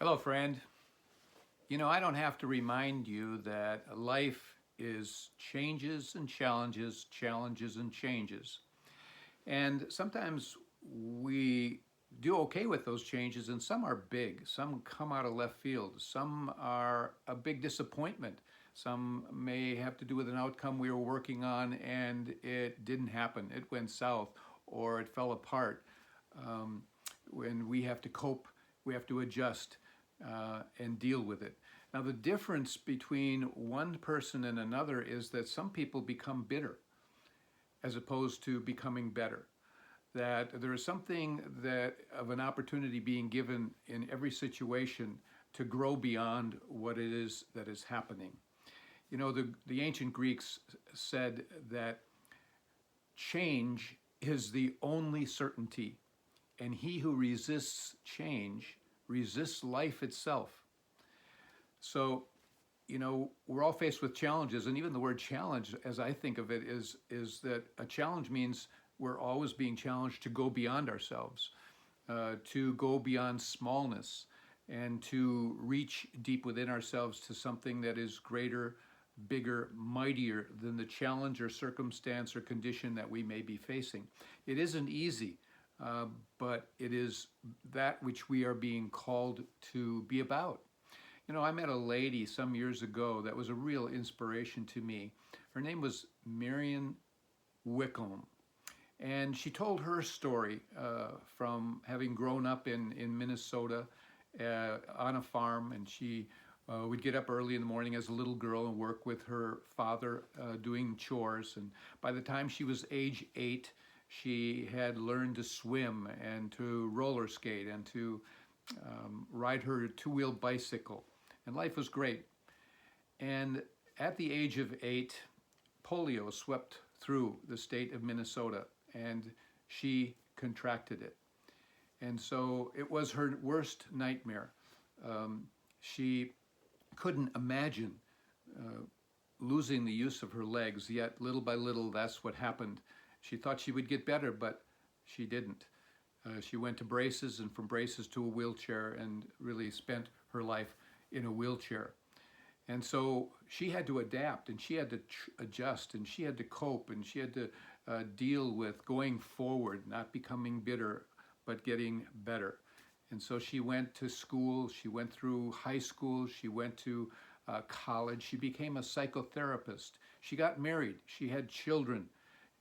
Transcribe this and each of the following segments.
Hello, friend. I don't have to remind you that life is changes and challenges, challenges and changes. And sometimes we do okay with those changes, and some are big. Some come out of left field. Some are a big disappointment. Some may have to do with an outcome we were working on and it didn't happen. It went south or it fell apart. Um, when we have to cope, we have to adjust and deal with it. Now, the difference between one person and another is that some people become bitter as opposed to becoming better. That there is something that of an opportunity being given in every situation to grow beyond what it is that is happening. The ancient Greeks said that change is the only certainty, and he who resists change resists life itself. So, we're all faced with challenges, and even the word challenge, as I think of it, is that a challenge means we're always being challenged to go beyond ourselves, to go beyond smallness, and to reach deep within ourselves to something that is greater, bigger, mightier than the challenge or circumstance or condition that we may be facing. It isn't easy, but it is that which we are being called to be about. I met a lady some years ago that was a real inspiration to me. Her name was Marion Wickham. And she told her story from having grown up in Minnesota on a farm. And she would get up early in the morning as a little girl and work with her father doing chores. And by the time she was age 8, she had learned to swim and to roller skate and to ride her two-wheel bicycle. And life was great. And at the age of 8, polio swept through the state of Minnesota, and she contracted it. And so it was her worst nightmare. She couldn't imagine losing the use of her legs, yet little by little, that's what happened. She thought she would get better, but she didn't. She went to braces, and from braces to a wheelchair, and really spent her life in a wheelchair. And so she had to adapt, and she had to adjust, and she had to cope, and she had to deal with going forward, not becoming bitter, but getting better. And so she went to school, she went through high school, she went to college, she became a psychotherapist. She got married, she had children.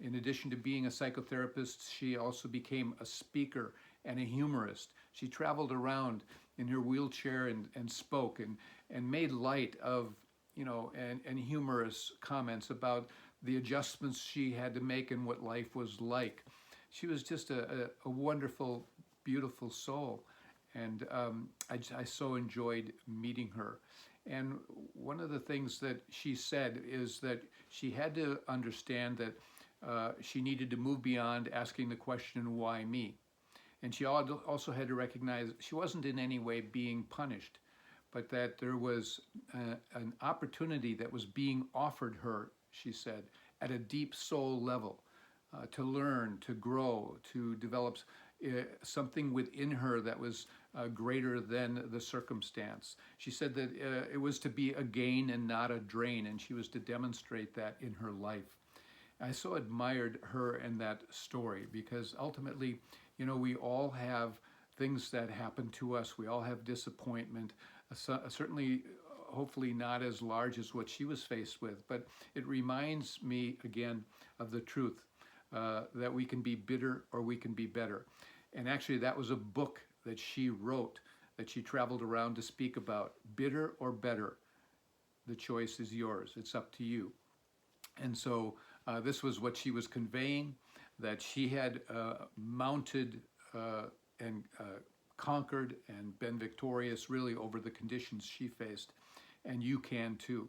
In addition to being a psychotherapist, she also became a speaker and a humorist. She traveled around in her wheelchair and spoke and made light of, and humorous comments about the adjustments she had to make and what life was like. She was just a wonderful, beautiful soul. And I so enjoyed meeting her. And one of the things that she said is that she had to understand that she needed to move beyond asking the question, why me? And she also had to recognize she wasn't in any way being punished, but that there was an opportunity that was being offered her, she said, at a deep soul level, to learn, to grow, to develop something within her that was greater than the circumstance. She said that it was to be a gain and not a drain, and she was to demonstrate that in her life. I so admired her and that story because ultimately, we all have things that happen to us. We all have disappointment, certainly, hopefully not as large as what she was faced with, but it reminds me again of the truth that we can be bitter or we can be better. And actually, that was a book that she wrote that she traveled around to speak about. Bitter or better, the choice is yours. It's up to you. And so this was what she was conveying, that she had mounted and conquered and been victorious really over the conditions she faced. And you can too.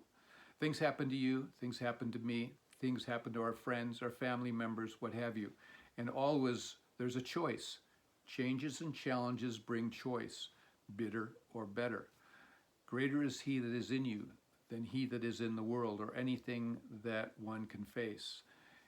Things happen to you, things happen to me, things happen to our friends, our family members, what have you. And always there's a choice. Changes and challenges bring choice, bitter or better. Greater is he that is in you than he that is in the world, or anything that one can face.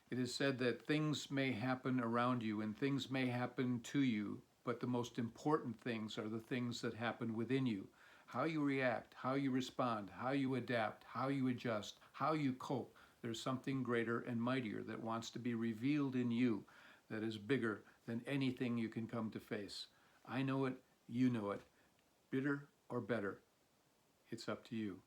It is said that things may happen around you and things may happen to you but the most important things are the things that happen within you. How you react, how you respond, how you adapt, how you adjust, how you cope. There's something greater and mightier that wants to be revealed in you that is bigger than anything you can come to face. I know it, you know it. Bitter or better, it's up to you.